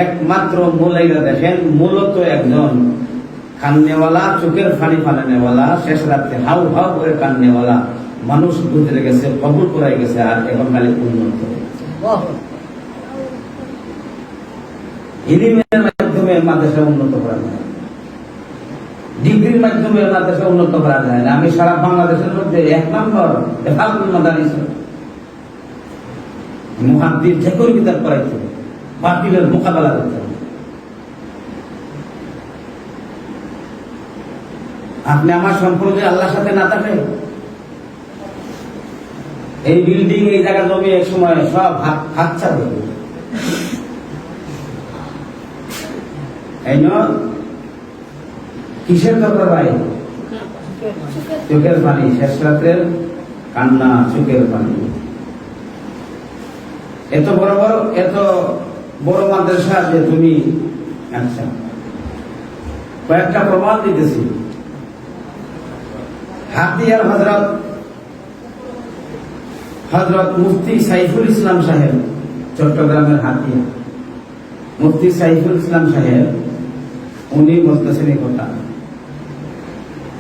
একমাত্র মৌলাইরা দেখেন মূলত একজন কান্নেওয়ালা, চোখের পানি ফালানেওয়ালা, শেষ রাত্রে হাউ হাউ করে কান্নেওয়ালা মানুষ গুজরে গেছে, কবুল করাই গেছে, আর এখন খালি উন্নত ইলিমের মাধ্যমে মাদ্রাসা উন্নত করা যায়, ডিগ্রির মাধ্যমে মাদ্রাসা উন্নত করা যায় না। আমি সারা বাংলাদেশের মধ্যে 1 নম্বর হেফাজতুল মাদারিস মুহাদ্দিস ঝেকুর কিতাব পড়াইছে, বাতিলের মোকাবেলা করতে। আপনি আমার সম্পর্কে আল্লাহর সাথে না থাকে, এই বিল্ডিং এই জায়গা জমি এক সময় সব হাতছা দেবে। এই কিসের দরকার ভাই? চোখের পানি, শেষ রাতের কান্না, চোখের পানি। এত বড় মাদ্রাসা যে তুমি, আচ্ছা কয়েকটা প্রমাণ দিতেছি। হাতিয়ার হযরত মুফতি সাইফুল ইসলাম সাহেব, চট্টগ্রামের হাতিয়া মুফতি সাইফুল ইসলাম সাহেব, উনি বলতেছেন এই কথা,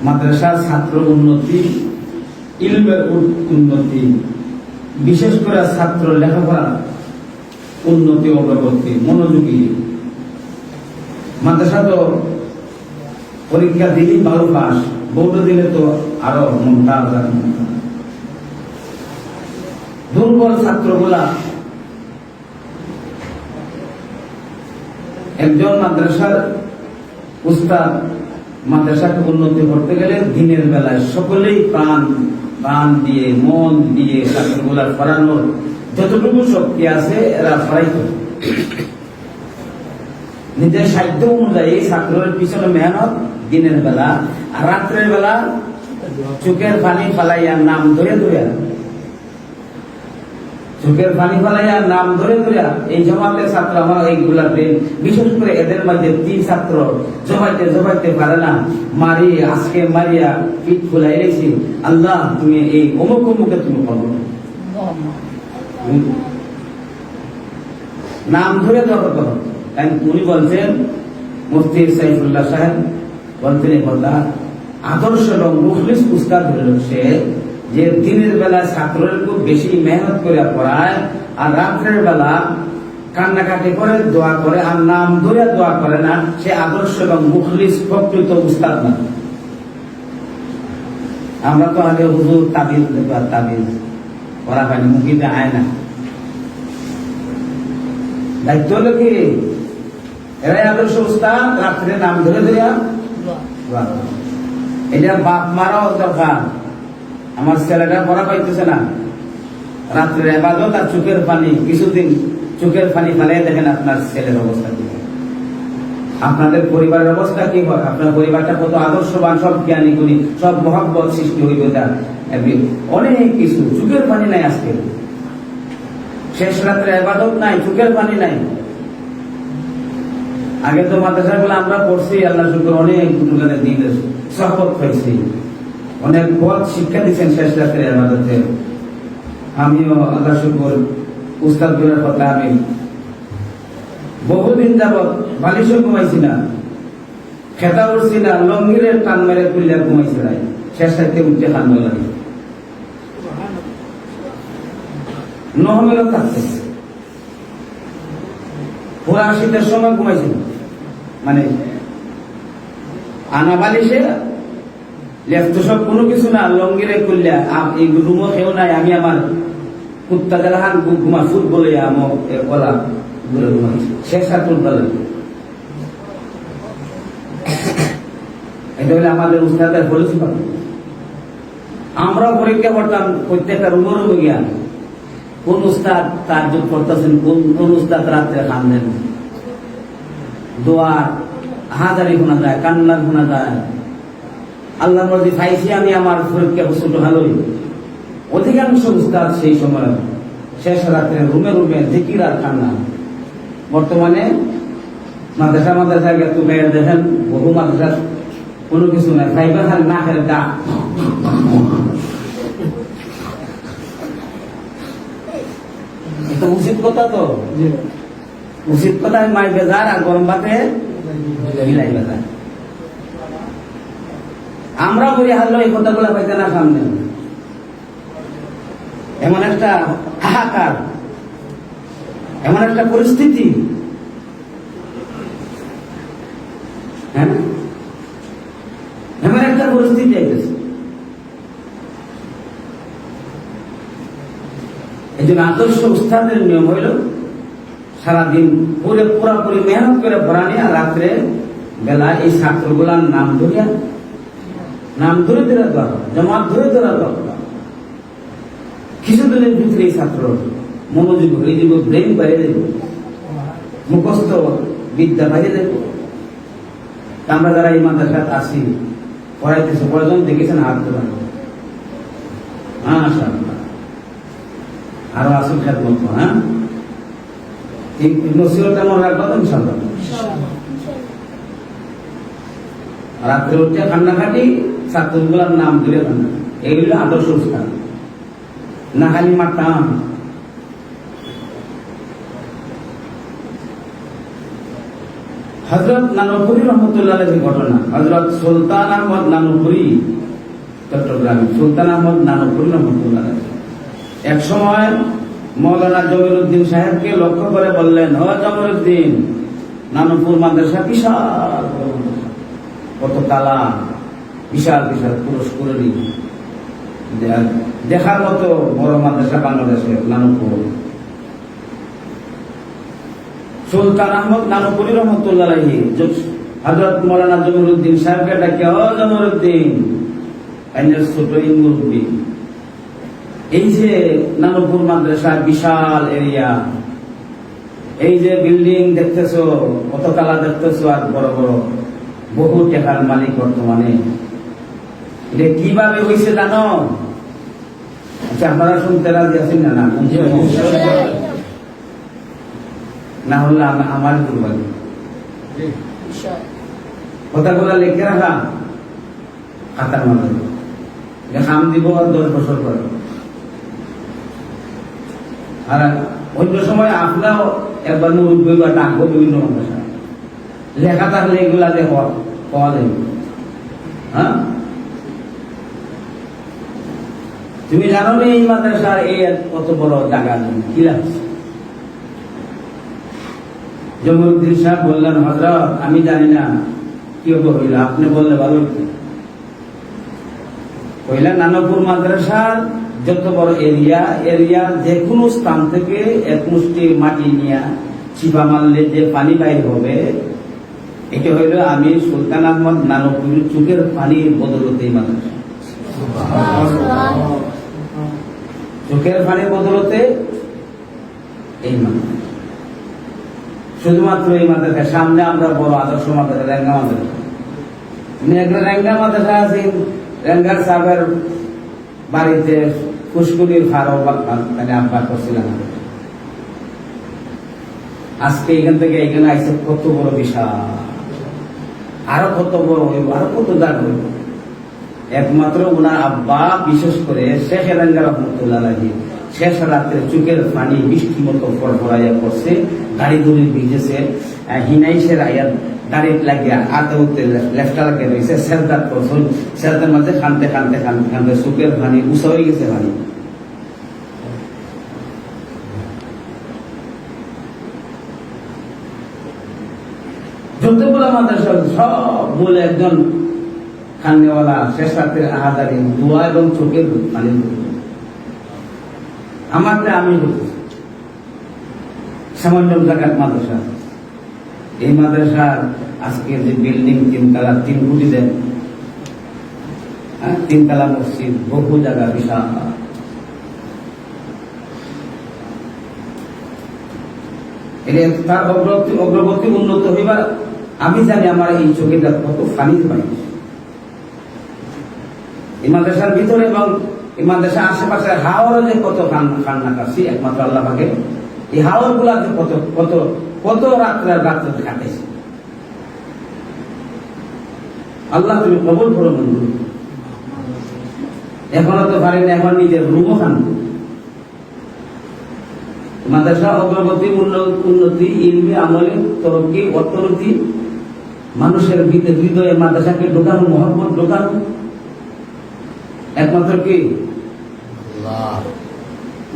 মাদ্রাসার ছাত্র উন্নতি, ইলমের উন্নতি, বিশেষ করে ছাত্র লেখাপড়া উন্নতি, অগ্রগতি, মনোযোগী। মাদ্রাসা তো পরীক্ষা দিলেই ভালো পাস, বৌদ্ধ দিলে তো আরো মুমতাজ। দুর্বল ছাত্রগুলা একজন মাদ্রাসার উস্তাদ মাদ্রাসাকে উন্নতি করতে গেলে দিনের বেলায় সকলেই প্রাণ দিয়ে, মন দিয়ে ছাত্রগুলার পড়ানোর যতটুকু শক্তি আছে এরা পড়াইত। নিজের সাহিত্য অনুযায়ী ছাত্রের পিছনে মেহনত দিনের বেলা, আর রাত্রের বেলা চোখের পানি ফালাইয়া নাম ধরে এই জমাতের ছাত্র আমার এইগুলা বিশেষ করে এদের মাঝে 3 ছাত্র জবাইতে পারে না, আজকে মারিয়া পিঠ ফুলাই রেখেছি, আল্লাহ তুমি এই অমুকে তুমি করবো, নাম ধরে ধরো। উনি বলছেন, মুফতি সাইফুল্লাহ সাহেব বলতেন এই কথা, আদর্শ এবং মুখলিস উস্তাদ হল সে যে দিনের বেলা ছাত্রের খুব বেশি মেহনত করে পড়ায়, আর রাত্রের বেলা কান্নাকাটি করে দোয়া করে, আর নাম ধরে দোয়া করে না, সে আদর্শ এবং মুখলিস প্রকৃত উস্তাদ না। আমরা তো আগে হুজুর তাবিজ করা হয়নি, মুখিতে আয় না। দায়িত্ব হলো কি, এরাই আদর্শ উস্তাদ, রাত্রে নাম ধরে এটা বাপ মারাও দরকার। আমার ছেলেটা পড়া পাইতেছে না, রাত্রের ইবাদত আর চোখের পানি, কিছুদিন চোখের পানি ফেলে দেখেন আপনার ছেলের অবস্থা কি হয়, আপনাদের পরিবারের অবস্থা কি হয়, আপনার পরিবারটা কত আদর্শবান, সব জ্ঞানী গুণী, সব মহব্বত সৃষ্টি হইবে, তার অনেক কিছু। চোখের পানি নাই, আজকে শেষ রাত্রে ইবাদত নাই, চোখের পানি নাই। আগে তো মাদ্রাসাগুলো আমরা পড়ছি, আল্লাহ শুকর, অনেক দিন সহবত হয়েছি, অনেক পথ শিক্ষা দিচ্ছেন শেষ রাতের ইবাদতে। আমিও আল্লাহ শুকর উস্তাদ গুলোর কথা, আমি বহুদিন যাবৎ বালিশও ঘুমাইছি না, খেতা উঠছি না, লঙ্গিরের টান মেরে খুললে ঘুমাইছি নাই, শেষ রাতে উঠতে কান্দ লাগে, নহমেরও থাকছে। পুরা শীতের সময় ঘুমাইছিল, মানে আনা বালিশে লেফট সব কোনো কিছু না, লঙ্গিরে করলে এই রুমও কেউ নাই, আমি আমার কুত্তা দেলাহান ঘুমা ফুটবলে আমার গলা ঘুরে ঘুমাইছি, শেষ রাত উঠবে। এটা হলে আমাদের উস্তাদের বলেছি, আমরাও পরীক্ষা করতাম প্রত্যেকটা রুমের গিয়া, কোন উস্তাদ তাজ্জুদ করতেছেন, কোন উস্তাদ রাত্রে কান্দেন, দোয়া হাজারি শোনা যায়, কান্না শোনা যায়। আল্লাহ মর্জি পাইছি আমি আমার পরীক্ষা ছোট ভালোই। অধিকাংশ উস্তাদ সেই সময় শেষ রাত্রে রুমে জিকির আর কান্না। বর্তমানে মাদ্রাসা একটু মেয়ের দেখেন, বহু মাদ্রাসা কোনো কিছু নাই, ফাইবার খালি না খেলে ডাক। এটা উচিত কথা তো, উচিত কথায় মাই বেজার আর গরম ভাতে মিলাই বেজার। আমরা বলি হারলো এই কথাগুলো পাইতে না সামনে, এমন একটা হাহাকার, এমন একটা পরিস্থিতি, হ্যাঁ এমন একটা পরিস্থিতি আইতেছে। এই জন্য আদর্শ উস্তাদের নিয়ম হইল সারাদিন পুরাপুরি মেহনত করে পড়ানি, আর রাত্রে বেলা এই ছাত্রগুলার নাম ধরে ধরে দেওয়া, জমাত ধরে দেওয়া। কিছুদিনের ভিতরে এই ছাত্র মনোযোগ হয়ে যাব, ব্রেন বাইরে যাব, মুখস্থ বিদ্যা বাইরে যাব। আমরা যারা এই মাদ্রাসায় আসি পড়াইতেছে, কয়জন দেখেছেন হাত তোলেন? আরো আসুন খেদমত। হ্যাঁ, এই নসিহতটা মনে রাখবো তো ইনশাআল্লাহ। রাত্রে উঠে কান্নাকাটি, ছাত্রগুলার নাম ধরে কান্না, এগুলো আদর্শ স্থান না, খালি মারতাম। হযরত নানুপুরি রহমতুল্লাহ আলাইহির ঘটনা। হযরত সুলতান আহমদ নানুপুরি, চট্টগ্রাম সুলতান আহমদ নানুপুরি রহমতুল্লাহ আলাইহি এক সময় মৌলানা জমিরুদ্দিন সাহেবকে লক্ষ্য করে বললেন, ও জমিরুদ্দিন, নানুপুর মাদ্রাসা বিশাল, কত তালা, বিশাল বিশাল পুরস্কারী, দেখার মতো বড় মাদ্রাসা বাংলাদেশে নানুপুর। সুলতান আহমদ নানুপুরি রহমতুল্লাহ আলাইহি হযরত মৌলানা জমিরুদ্দিন সাহেবকে ডাকে, ও জমিরুদ্দিন, ছোট মুরব্বী, এই যে নানুপুর মাদ্রাসা বিশাল এরিয়া, এই যে বিল্ডিং দেখতেছো, কত তালা দেখতেছো, আর বড় বড় বহু টাকার মালিক বর্তমানে, এটা কিভাবে হয়েছে জানো? আচ্ছা, আপনারা শুনতে রাজি আছেন না? না হলে আমার দুর্ভাগ্য। কথাগুলো লিখে রাখা খাতার মধ্যে, খাম দিব আর 10 বছর পরে। আর অন্য সময় আপনার একবার মুরব্বী বা ডাকবো বিভিন্ন মাদ্রাসা, লেখা থাকলে এগুলা পাওয়া যাবে। হ্যাঁ, তুমি জানো না এই মাদ্রাসার এই কত বড় জায়গা কি লাগছে? জমিরুদ্দিন সাহেব বললেন, হযরত, আমি জানি না কি হইল, আপনি বললে ভালো হইত। কইলেন, নানুপুর মাদ্রাসার যত বড় এরিয়ার যে কোনো স্থান থেকে এক মুষ্টি মাটি নিয়ে চিপা মারলে যে পানি বাইর হবে, এটা হইল আমি সুলতান আহমদ নানুপুরের চোখের পানির বদলতে এই মাদ্রাসা, চোখের পানির বদলতে এই মাদ্রাসা। শুধুমাত্র এই মাদ্রাসা সামনে আমরা বড় আদর্শ মাদ্রাসা, রেঙ্গা মাদ্রাসা, রেঙ্গা মাদ্রাসা আছে। রেঙ্গার সাহেবের বাড়িতে ফুসকুনির ফারো আব্বা করছিলাম। আজকে এখান থেকে এখানে আইসে কত বড় বিশাল, আরো কত বড় হইব, আরো কত দাগ হইব। একমাত্র ওনার আব্বা, বিশেষ করে শেখ রেঙ্গা রহমতুল্লাহ আলাইহি, শেষ রাত্রে চোখের পানি বৃষ্টি মতো ফরফরাইয়া পড়ছে, গাড়ি দড়ি ভিজেছে, হিনাইশের আয়াত গাড়ি লাগিয়া আতে উঠতে লেফটা লাগিয়ে রয়েছে, সেরদার করছেন, সেরদার মাঝে কানতে কানতে কানতে কানতে চোখের পানি উঁচা হয়ে গেছে। পানি যতগুলো মাদ্রাসা সব বলে একজন কান্নেওয়ালা শেষ রাত্রের আহাদারি দোয়া এবং চোখের পানি। আমারটা আমি সামান্য জায়গার মাদ্রাসা, এই মাদ্রাসার আজকে যে বিল্ডিং 3 তলা 3 কোটি দেন, 3 তলা মসজিদ, বহু জায়গা বিশাল। তার অগ্রগতি উন্নত হইবার আমি জানি আমার এই চোখেটা কত ফানি পাই এই মাদ্রাসার ভিতরে, এবং এই মাদ্রাসার আশেপাশে হাওড়ে যে কত কান্না কাশি একমাত্র আল্লাহ পাকে। এই হাওড় গুলা কত কত কত রাত্রে কাটেছে। আল্লাহ তুমি কবুল করো মঞ্জুর। এখনো তো পারি না, এখন নিজের রুমও খান। মাদ্রাসা অগ্রগতি উন্নতি ইলমি আমলে তরক্কি অর্থনীতি মানুষের হৃদয়ে মাদ্রাসাকে ঢোকানো মহব্বত ঢোকানো একমাত্র কি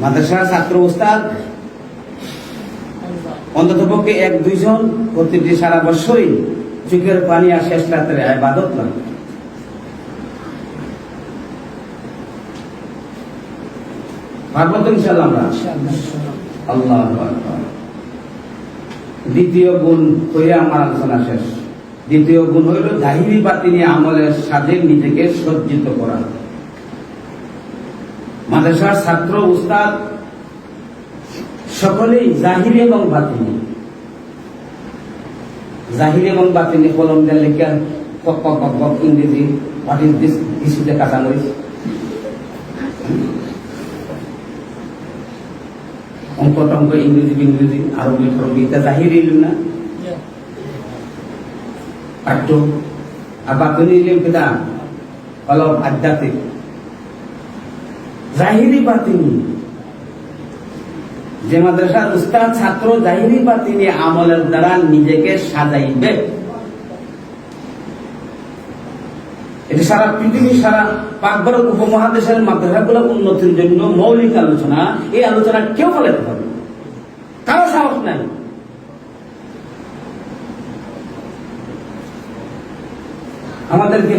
মাদ্রাসার ছাত্র উস্তাদ অন্তত পক্ষে 1-2 জন প্রতিটি সারা বছরই চোখের পানি আর শেষ রাত্রে ইবাদত করে। পারবো তো ইনশাআল্লাহ আমরা। আল্লাহু আকবার। দ্বিতীয় গুণ হয়ে আমার আলোচনা শেষ। দ্বিতীয় গুণ হইল জাহিরি বাতিনি আমলের সাথে নিজেকে সজ্জিত করা। মাদ্রাসার ছাত্র উস্তাদ সকলেই জাহিরি এবং বাতিনি। জাহিরি এবং বাতিনি কলম দিয়ে লেখা ইংরেজি what is this, this is a কাঁচামরিচ, অঙ্ক টঙ্ক ইংরেজি আরবি ফরবি, এটা জাহিরি ইলম না পাঠ্য। আর বাতিনি ইলম কেটা হল আধ্যাত্মিক। জাহিরি বাতিনি যে মাদ্রাসার উস্তাদ ছাত্র জাহিরি বাতিনি আমলের দ্বারা নিজেকে সাজাইবে, এটা সারা পৃথিবী সারা পাক ভারত উপমহাদেশের মাদ্রাসাগুলো উন্নতির জন্য মৌলিক আলোচনা। এই আলোচনা কেউ ফলাতে পারবে, কারো সাহস নাই। আমাদেরকে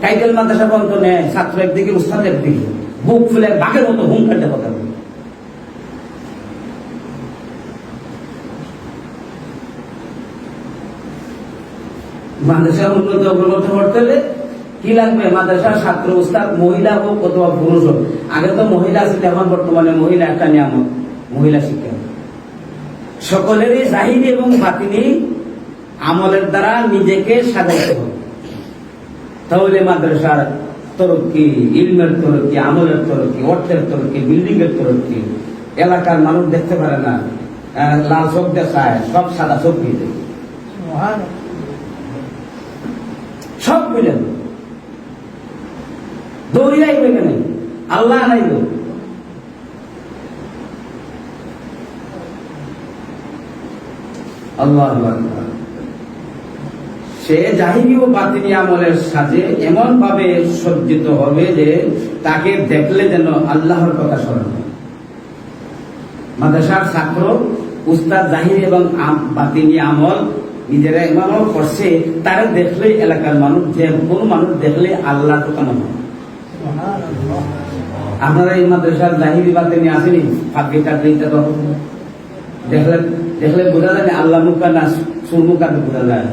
টাইটেল মাদ্রাসা পর্যন্ত নেয়, ছাত্র একদিকে উস্তাদ একদিকে, বুক ফুলে বাঘের মতো হুঙ্কারটা কথা বলে। মাদ্রাসা উন্নত অগ্রগতি করতে হলে কি লাগবে? মাদ্রাসার ছাত্র উস্তাদ মহিলা হোক অথবা পুরুষ হোক। আগে তো মহিলা ছিল, এখন বর্তমানে মহিলা একটা নিয়ামত, মহিলা শিক্ষা। সকলেরই জাহিরি এবং বাতিনি আমলের দ্বারা নিজেকে সাজাইতে হবে। তাহলে মাদ্রাসার তরক্কি, ইলমের তরক্কি, আমলের তরক্কি, অর্থের তরক্কি, বিল্ডিং এর তরক্কি। এলাকার মানুষ দেখতে পারে না, লাল চোখ দেখায়, সব সাদা চোখ দিয়ে দেয়, সব মিলে দৌড়িয়াইবে কেন? আল্লাহ আনাইব। আল্লাহু আকবার। সে জাহিরি ও বাতিনি আমলের সাথে এমন ভাবে সজ্জিত হবে যে তাকে দেখলে যেন আল্লাহর কথা স্মরণ হয়। মাদ্রাসার ছাত্র উস্তাদ জাহিরি এবং বাতিনি আমল নিজেরা এমন করছে, তারা দেখলে এলাকার মানুষ, যে কোন মানুষ দেখলে আল্লাহর কথা মনে হয়। আপনারা এই মাদ্রাসার জাহিরি বাতিনি আসেনি, ফাঁকি কাটলিটা তো দেখলে দেখলে বোঝা যায় আল্লাহ মুখা না সুরমুখাকে বোঝা যায়।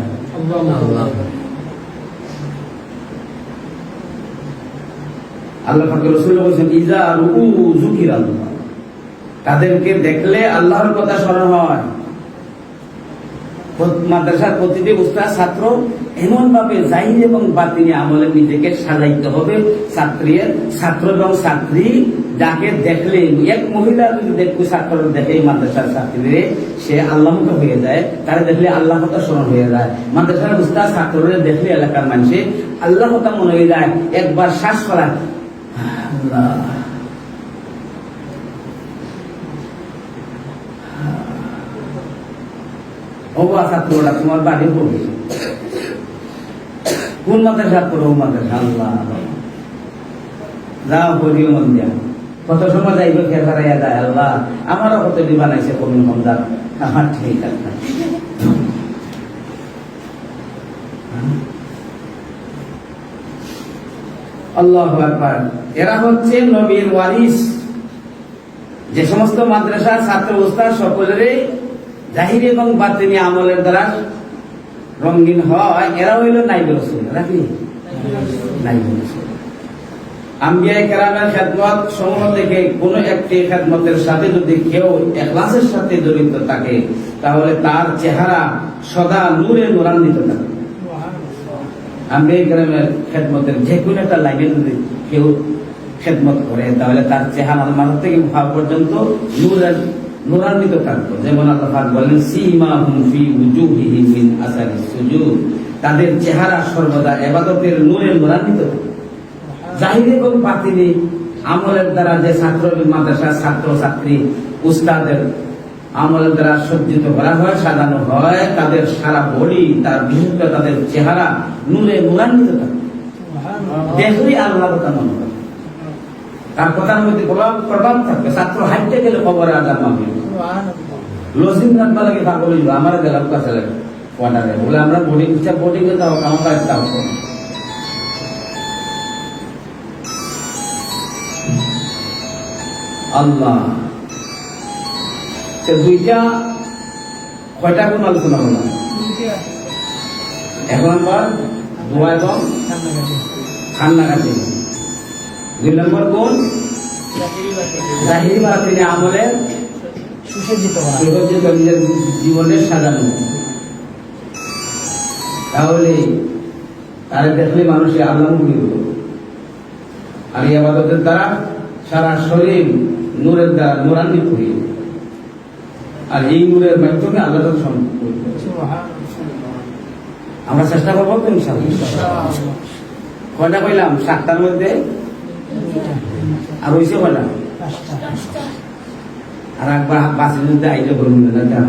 আল্লাহ পাকের রাসূল বলেছেন ইজা রুউ যুকিরাল্লাহ, তাদেরকে দেখলে আল্লাহর কথা স্মরণ হয়। মাদ্রাসার প্রতিটি উস্তাদ ছাত্র এমন ভাবে জাহিরি এবং বাতিনি আমলে নিজেকে সাজাইতে হবে। ছাত্র এবং ছাত্রী যাকে দেখলে, এক মহিলা যদি দেখবে ছাত্র দেখে মাদ্রাসার ছাত্রীরে, সে আল্লাহমুখী হয়ে যায়, তারা দেখলে আল্লাহ কথা স্মরণ হয়ে যায়। মাদ্রাসার উস্তাদ ছাত্ররা দেখলে এলাকার মানুষে আল্লাহ কথা মনে হয়ে যায়। একবার শ্বাস করা আল্লাহ, ছাত্ররা তোমার বাড়ি পড়বে, কোন মাদ্রাসা পড়ো? মাদ্রাসা। আল্লাহ যাও পড়িও মন দিয়া, কত সময় যাইবে খেয়ে হারাইয়া যায়। আল্লাহ আমারও কত বানাইছে কবিন হমদার, আমার ঠিক আছে। আল্লাহু আকবার। এরা হচ্ছে নবীর ওয়ারিস। যে সমস্ত মাদ্রাসার ছাত্র উস্তাদ সকলেরই জাহিরি এবং বাতিনি আমলের দ্বারা রঙিন হয়, এরা হইল নাইবে রাসূল। এরা কি নাইবে রাসূল? আম্বিয়া কেরামের খেদমত সমূহ থেকে কোন একটি খেদমতের সাথে যদি কেউ ইখলাসের সাথে জড়িত থাকে, তাহলে তার চেহারা সদা নূরে নূরান্বিত থাকে। আম্বিয়া কেরামের খেদমতের যে কোনো একটা লাইনে যদি কেউ খেদমত করে, তাহলে তার চেহারা মাথা থেকে ভাব পর্যন্ত নূরান্বিত থাকতো। যেমন আল্লাহ পাক বলেন সীমাহুম ফি উজুহিহিম মিন আসারিস সুজুদ, তাদের চেহারা সর্বদা ইবাদতের নূরে নূরান্বিত থাকে। জাহিরি এবং বাতিনি আমলের দ্বারা যে ছাত্র মাদ্রাসার ছাত্র ছাত্রী উস্তাদের আমলের দ্বারা সজ্জিত করা হয়, সাজানো হয়, তাদের সারা বডি, তার বিশেষ করে তাদের চেহারা নূরে নূরান্বিত থাকে। দেখলেই আল্লাহ কথা মনে করে, তার কথার মধ্যে প্রভাব থাকবে। ছাত্র হাইটে গেলে খবরে আজাদ মাহবে লজিম রাখবা লাগে পাগল হইব। আমার গেলাম কাছে লাগে কোয়ার্টারে বলে আমরা বোর্ডিং বোর্ডিং এ যাও, আমার কাছে যাও। আল্লাহ দুইটা কয়টা কোন আলোচনা হলো এখন আমরা দোয়া এবং কান্নাকাটি। 2 নম্বর কোন জাহিরি বাতিনি আমলের সুসজ্জিত নিজের জীবনের সাজানো। তাহলে তারা দেখলে মানুষের আল্লাহ মুখী হতো। আর এই আবাদতের দ্বারা সারা শরীর নূরের দ্বারা নূরান্বিত হয়ে, আর এই নূরের মাধ্যমে আল্লাহর সম্পর্ক আমরা চেষ্টা করবো তো ইনশাআল্লাহ। কয়টা কইলাম? 7টার মধ্যে আর হয়েছে কয়টা? আর একবার বাসের মধ্যে আইলে বলুন না,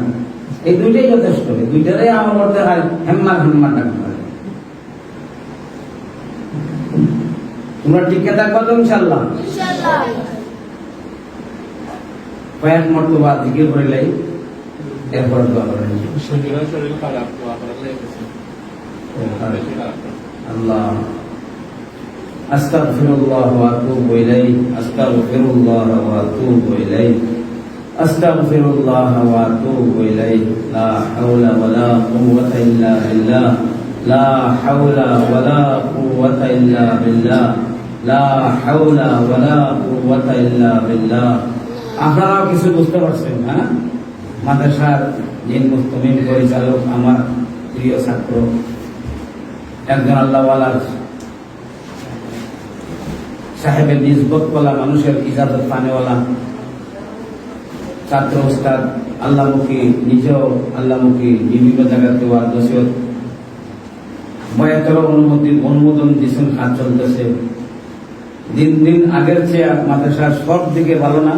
এই দুইটাই যথেষ্ট। দুইটারে আমার মধ্যে হেম্মার ডাকতে পারে। তোমরা টিকে থাকবা তো ইনশাআল্লাহ। কয়েক মর্তবা জিকির করিলাই, এরপর দোয়া করেন। আল্লাহ আস্তাগফিরুল্লাহ ওয়া আতুবু ইলাইহি, আস্তাগফিরুল্লাহ ওয়া আতুবু ইলাইহি, আস্তাগফিরুল্লাহ ওয়া আতুবু ইলাইহি। লা হাওলা ওয়ালা কুওয়াতা ইল্লা বিল্লাহ, লা হাওলা ওয়ালা কুওয়াতা ইল্লা বিল্লাহ, লা হাওলা ওয়ালা কুওয়াতা ইল্লা বিল্লাহ। আপনারাও কিছু বুঝতে পারছেন? হ্যাঁ, মাদ্রাসার যিন মুস্তামিম পরিচালক, আমার প্রিয় ছাত্র, একজন আল্লাহওয়ালা সাহেবের নিসবত কলা, মানুষের ইজাজত পানেওয়ালা ছাত্র উস্তাদ, আল্লাহমুখী, নিজেও আল্লাহমুখী, বিভিন্ন জায়গাতে ওয়াজ নসিহত বয়াতের অনুমোদন দিচ্ছেন, কাজ চলতেছে। দিন দিন আগের চেয়ে মাদ্রাসার সব দিকে ভালো না?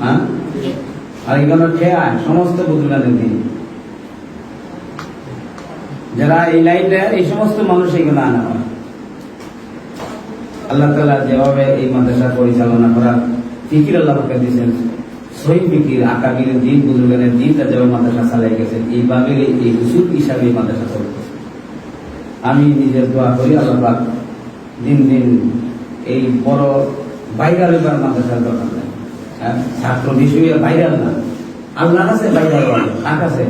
হ্যাঁ, আর এখানে খেয়ে সমস্ত বুজুর্গানের দিন যারা এই লাইনে, এই সমস্ত মানুষ এগুলো আনা হয়। আল্লাহ তাআলা যেভাবে এই মাদ্রাসা পরিচালনা করার ফিকির আল্লাহকে দিয়েছেন, সহি ফিকির, আকাবিরের দিন, বুজুর্গানের দিন, তার যেভাবে মাদ্রাসা চালাই গেছে, এইভাবে এই উসুল হিসাবে মাদ্রাসা চলতেছে। আমি নিজের দোয়া করি আল্লাহ পাক দিন দিন এই বড় ভাইরাল এবার মাদ্রাসার দরকার নেই। ছাত্র বিষয়ে ভাইরাল না, আল্লাহ কাছে ভাইরাল, কার কাছে?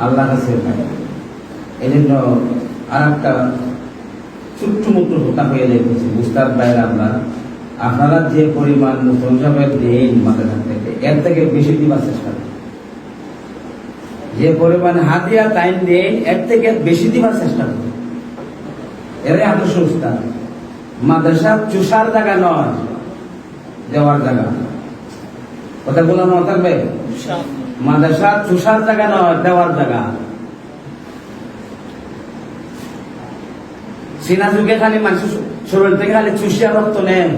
আল্লাহ কাছে ভাইরাল। এই জন্য আর একটা ছোট্ট মুট্টু হোতা হয়ে যেতেছে বুঝতার বাইরে। আপনারা যে পরিমাণ মুসলমানের দেন মাদ্রাসা থেকে, এর থেকে বেশি দিবার চেষ্টা করেন। যে পরিমাণ হাতিয়া টাইম দেন, এর থেকে বেশি দিবার চেষ্টা করেন। এরাই আদর্শ উস্তাদ। মাদ্রাসা চুষার জায়গা নয়, দেওয়ার জায়গা। কথা বলা মনে থাকবে? মাদ্রাসা চুষার জায়গা নয়, দেওয়ার জায়গা। সিনা যুগে খালি মানুষ শরীর থেকে খালি চুষিয়া রক্ত নেন।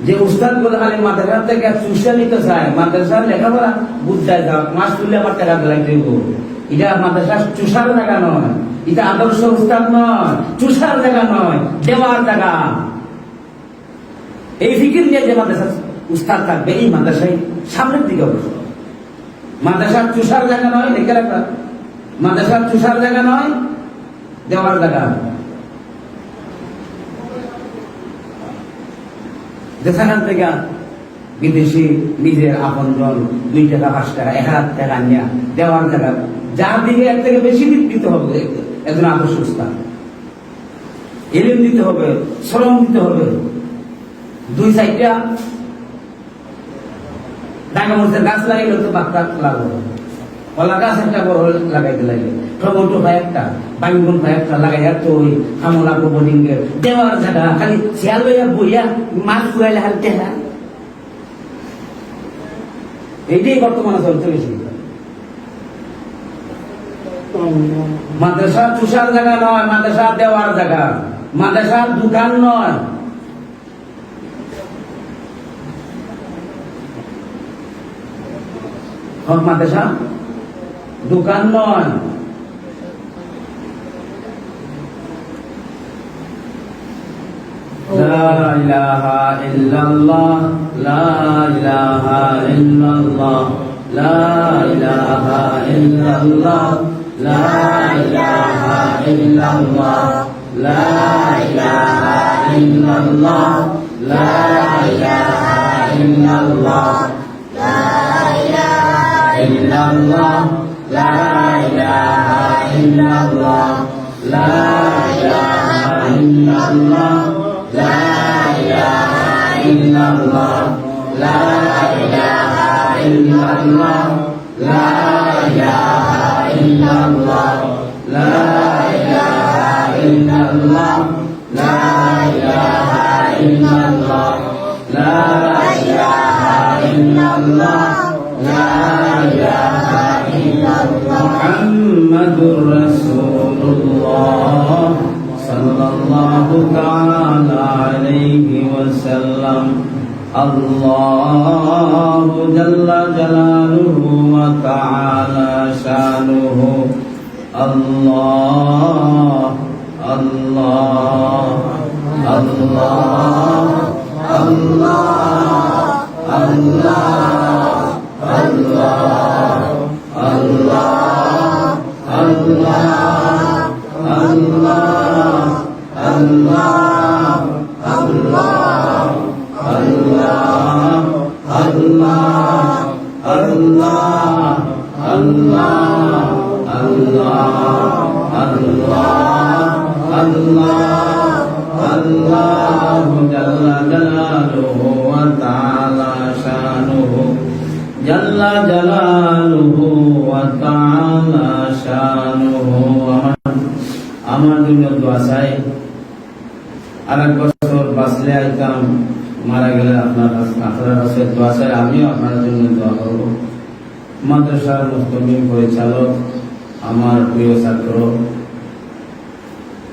যে উস্তাদ গুলো খালি মাদ্রাসা থেকে চুষিয়া নিতে চায়, মাদ্রাসার লেখাপড়া বুঝায় যাও, মাস তুললে আমার টাকা দিলাই দিব। এটা মাদ্রাসা চুষার জায়গা নয়, এটা আদর্শ উস্তাদ নয়, চুষার জায়গা নয়, দেওয়ার জায়গা। এই ফিকির নিয়ে যে মাদ্রাসা উস্তাদ থাকবে, এই মাদ্রাসায় সামনের দিকে অবশ্য। মাদ্রাসার চুষার জায়গা নয়, দেখে রাখা, মাদ্রাসার চুষার জায়গা নয়, দেওয়ার জায়গা। যেখান থেকে বিদেশি নিজের আপনজন 2 টাকা 5 টাকা 1000 টাকা নিয়ে দেওয়ার জায়গা, যার দিকে এর থেকে বেশি দিতে হবে একজন আদর্শ উস্তাদ। এলিম দিতে হবে, শ্রম দিতে হবে। 2 সাইডটা ডাঙ্গা মরিচের গাছ লাগাইলে তো বাক্কা লাগবে, কলা গাছ একটা বড় লাগাইতে লাগে, টমেটো ভাই একটা, বাইগুন ভাই একটা লাগাইয়া তো ওই আমলা বোর্ডিং দেওয়ার জায়গা। খালি শিয়াল লইয়া বইয়া মাছ ফুরাইলে হাল টেহা, এইটাই বর্তমানে চলতে বেশি। মাদ্রাসা চুষার জায়গা নয়, মাদ্রাসা দেওয়ার জায়গা, মাদ্রাসা দোকান নয়। হক মাদ্রাসা দোকান নয়। লা ইলাহা ইল্লাল্লাহ, লা ইলাহা ইল্লাল্লাহ, লা ইলাহা ইল্লাল্লাহ, লা ইলাহা ইল্লাল্লাহ, লা ইলাহা ইল্লাল্লাহ, লা ইলাহা ইল্লাল্লাহ, লা ইলাহা ইল্লাল্লাহ, লা ইলাহা ইল্লাল্লাহ, লা ইলাহা ইল্লাল্লাহ, লা ইলাহা ইল্লাল্লাহ, লা ইলাহা ইল্লাল্লাহ, লা ইলাহা ইল্লাল্লাহ, লা ইলাহা ইল্লাল্লাহ, লা ইলাহা ইল্লাল্লাহ, লা ইলাহা ইল্লাল্লাহ, লা ইলাহা ইল্লাল্লাহ, মুহাম্মাদুর রাসূলুল্লাহ সাল্লাল্লাহু তাআলা আলাইহি ওয়াসাল্লাম। আল্লাহু জাল্লা জালালুহু ওয়া তাআলা শানুহু। আল্লাহ আল্লাহ আল্লাহ আল্লাহ আল্লাহ আল্লাহ আল্লাহ আল্লাহ আল্লাহ আল্লাহ আল্লাহ আল্লাহ আল্লাহ আল্লাহ আল্লাহ আল্লাহ আল্লাহ জাল্লা জালালুহু ওয়া তাআলা শানুহু। জাল্লা জালালুহু ওয়া তাআলা শানুহু। আমার জন্য দোয়া চাই। আরেক বছর বাঁচলে আইতাম, মারা গেলে আপনার কাছে দোয়া চাই। আমিও আপনার জন্য দোয়া করবো। মাদ্রাসার মুস্তাকিম পরিচালক, আমার প্রিয় ছাত্র,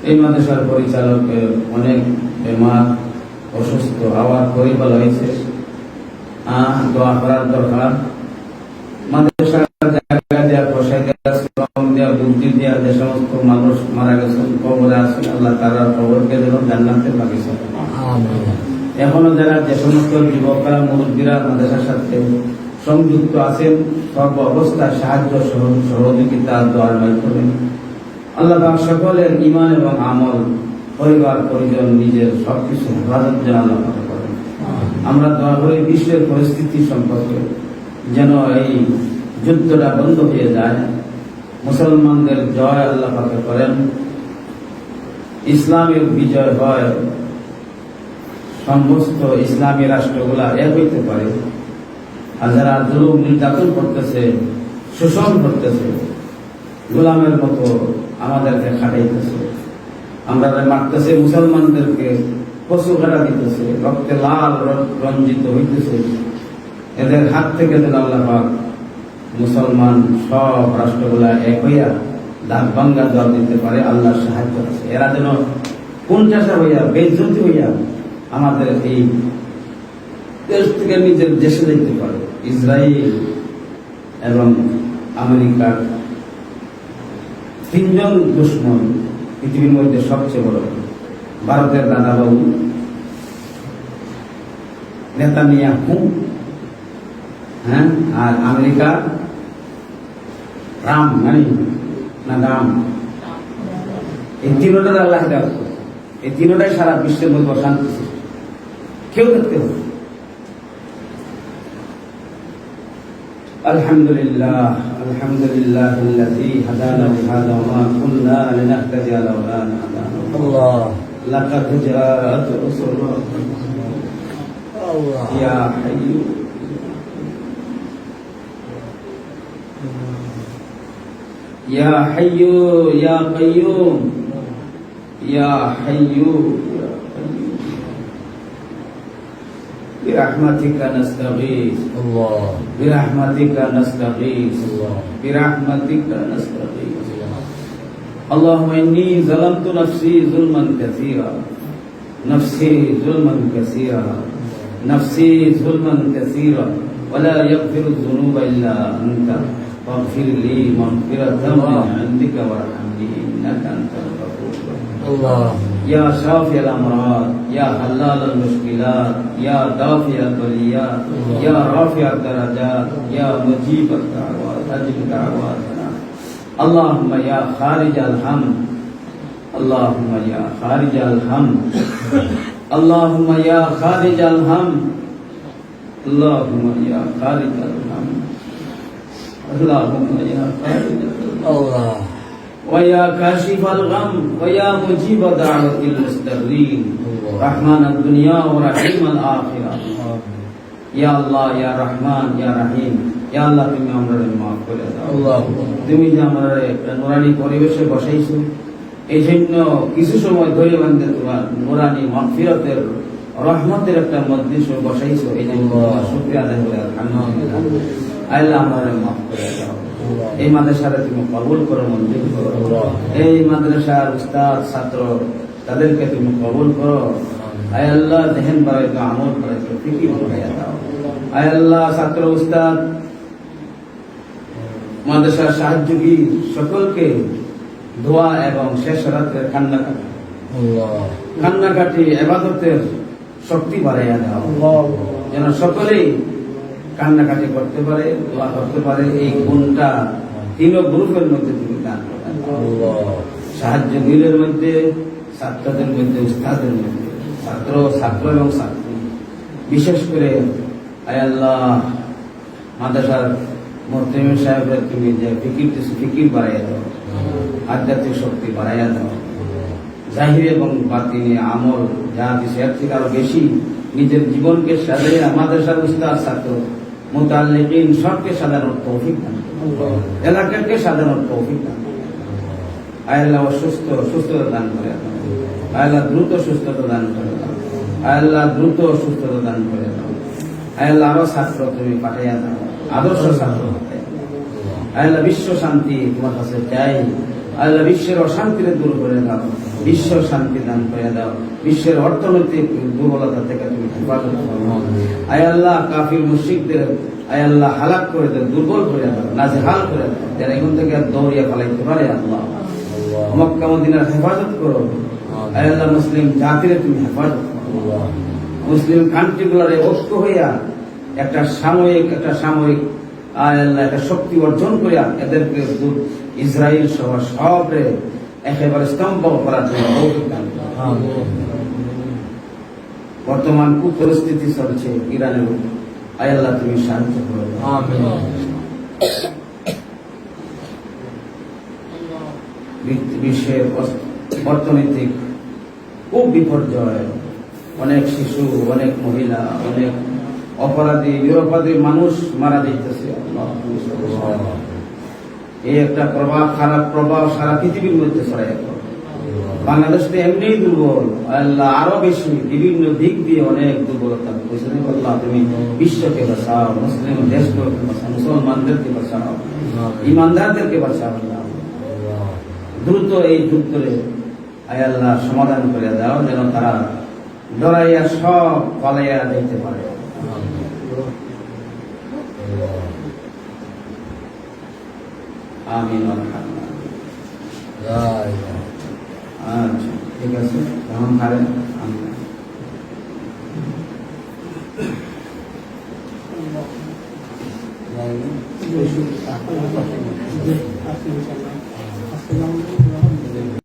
এই মাদ্রাসার পরিচালকের অনেক বেমার, অসুস্থ হওয়ার পরিবার হয়েছে। দোয়া করার দরকার। মাদ্রাসার জায়গা দেওয়া, পয়সা দেওয়া, শ্রম দেওয়া, বুদ্ধি দেওয়া, যে সমস্ত মানুষ মারা গেছেন, কবরে আছেন, আল্লাহ তারা কবরকে যেন জান্নাতের বাগিচা। এখনো যারা যে সমস্ত যুবকরা, মুরব্বীরা মাদ্রাসার সাথে সংযুক্ত আছেন, সর্ব অবস্থায় সাহায্য সহযোগিতা দোয়ার মাধ্যমে আল্লাহ পাক সকলের ঈমান এবং আমল, পরিবার পরিজন, নিজের সবকিছু হেফাজত যেন আল্লাহ পাক করেন। আমরা দোয়া করি বিশ্বের পরিস্থিতি সম্পর্কে যেন এই যুদ্ধটা বন্ধ হয়ে যায়, মুসলমানদের জয় আল্লাহ পাক করেন, ইসলামের বিজয় হয়, সমস্ত ইসলামী রাষ্ট্রগুলা এক হইতে পারে। আর যারা জুলুম নির্যাতন করতেছে, শোষণ করতেছে, গোলামের মতো আমাদেরকে খাটাইতেছে, আমরা মারতেছে, মুসলমানদেরকে পশু কাটা দিতেছে, রক্তে লাল রঞ্জিত হইতেছে, এদের হাত থেকে যেন আল্লাহ পাক মুসলমান সব রাষ্ট্রগুলা এক হইয়া দাঁত ভাঙ্গা জল দিতে পারে। আল্লাহর সাহায্য আছে। এরা যেন কোনটাসা হইয়া, বেজ্জতি হইয়া আমাদের এই দেশ থেকে নিজের দেশে যেতে পারে। ইসরায়েল এবং আমেরিকার তিনজন দুশ্মন পৃথিবীর মধ্যে সবচেয়ে বড়। ভারতের দাদাবাবু নেতানিয়াহু, আর আমেরিকা রাম না রাম, এই তিনটার আল্লাহ হেদায়েত করে। এই তিনটাই সারা বিশ্বের মধ্যে অশান্তি সৃষ্টি। কেউ দেখতে হবে। আলহামদুলিল্লাহ, আলহামদুলিল্লাহ আল্লাযী হাদানা লিহাযা ওয়া মা কুন্না লিনাহতাদিয়া লাওলা আন হাদানা আল্লাহ। লাকাদ জাআত রাসূলুল্লাহ ইয়া হাইয়্যু ইয়া হাইয়্যু ইয়া কাইয়্যুম ইয়া হাইয়্যু برحمتك نستغيث الله برحمتك نستغيث الله برحمتك نستغيث اللهم إني ظلمت نفسي ظلما كثيرا نفسي ظلما كثيرا نفسي ظلما كثيرا ولا يغفر الذنوب إلا أنت فاغفر لي مغفرة من عندك وارحمني إنك أنت الغفور الله يا شافي الأمراض يا حلال المشكلات يا دافع البليات يا رافع الدرجات يا مجيب الدعوات أجب دعواتنا اللهم يا خارج الهم اللهم يا خارج الهم اللهم يا خارج الهم اللهم يا خارج الهم اللهم يا خارج الهم الله ويا كاشف الغم ويا مجيب دعوة المستغيثين رحمن الدنيا ورحيم الآخرة يا الله يا رحمن يا رحيم يا الله তুমি আমাদের মাফ করে দাও আল্লাহ তুমি যে আমাদের একটা নুরানি পরিবেশে বসাইছো এই জন্য কিছু সময় ধরে বান্ধে তোমার নুরানি মাগফিরাতের রহমতের একটা মজলিস বসাইছো এই জন্য তোমার শুকরিয়া আদায় করে আলহামদুলিল্লাহ আল্লাহ আমাদের মাফ করে দাও এই মাদ্রাসারে তুমি কবুল করো মঞ্জুর করো এই মাদ্রাসার উস্তাদ ছাত্র তাদেরকে তুমি কবুল করো আয় আল্লাহ জেহেন বাড়াইতো আমল বাড়াইতো ফিকির বাড়াইয়া দাও আয় আল্লাহ ছাত্র উস্তাদ মাদ্রাসার সাহায্যী সকলকে দোয়া এবং শেষ রাতের কান্নাকাটি ইবাদতের শক্তি বাড়াইয়া দাও যেন সকলেই কান্নাকাটি করতে পারে দোয়া করতে পারে এই গুণটা তিন গ্রুপের মধ্যে তুমি দান করো সাহায্যীদের মধ্যে ছাত্রদের মধ্যে উস্তাদের মধ্যে ছাত্র এবং ছাত্রী বিশেষ করে আয় আল্লাহ মাদ্রাসার মোহতামিম সাহেবের তুমি যে ফিকির বাড়াইয়া দাও আধ্যাত্মিক শক্তি বাড়াইয়া দাও জাহির এবং বাতিনি আমল যা দিছে এর থেকে আরো বেশি নিজের জীবনকে সাজিয়ে মাদ্রাসার উস্তাদ ছাত্র মুতাল্লিকিন সবকে সাজানোর তৌফিক দান করো এলাকাকে সাজানোর তৌফিক দান করো আয় আল্লাহ সুস্থতা দান করে দাও আয় আল্লাহ দ্রুত সুস্থতা দান করে দাও আয় আল্লাহ দ্রুত সুস্থতা দান করে দাও আয় আল্লাহ আরো ছাত্র তুমি পাঠাইয়া দাও আদর্শ ছাত্র আয় আল্লাহ বিশ্ব শান্তি তোমার কাছে চাই আল্লাহ বিশ্বের অশান্তিরে দূর করে দাও বিশ্ব শান্তি দান করে দাও বিশ্বের অর্থনৈতিক দুর্বলতা থেকে তুমি হেফাজত করো আয় আল্লাহ কাফির মুশরিকদের আয় আল্লাহ হালাক করে দাও দুর্বল করে দাও নাজেহাল করে দাও যারা এখন থেকে দৌড়িয়া পালাইতে পারে আল্লাহ মক্কা মদিনার হেফাজত করো আয় আল্লাহ মুসলিম জাতিরে তুমি হেফাজত করো মুসলিম কান্ট্রিগুলোরে ঐক্য হইয়া একটা সাময়িক আয় আল্লাহ একটা শক্তি অর্জন করিয়া এদেরকে ইসরায়েল সহ সবরে একেবারে স্তম্ভ করার জন্য বর্তমান কুপরিস্থিতি চলছে ইরানের উপর আয় আল্লাহ তুমি সাহায্য করো বিশ্বের অর্থনৈতিক খুব বিপর্যয় অনেক শিশু অনেক মহিলা অনেক অপরাধী নিরপরাধী মানুষ মারা যাইতেছে এই একটা খারাপ প্রভাব সারা পৃথিবীর মধ্যে ছড়াই বাংলাদেশ তো এমনি দুর্বল আল্লাহ আরো বেশি বিভিন্ন দিক দিয়ে অনেক দুর্বলতা আল্লাহ তুমি বিশ্বকে বাঁচাও মুসলিম দেশগুলোকে বাঁচাও মুসলমানদেরকে বাঁচাও ইমানদারদেরকে বাঁচাও দ্রুত এই যুদ্ধে আয় আল্লাহ সমাধান করে দাও যেন তারা ডরাইয়া সব পালাইয়া যেতে পারে আমিন আচ্ছা ঠিক আছে কেমন পারেন Assalamualaikum.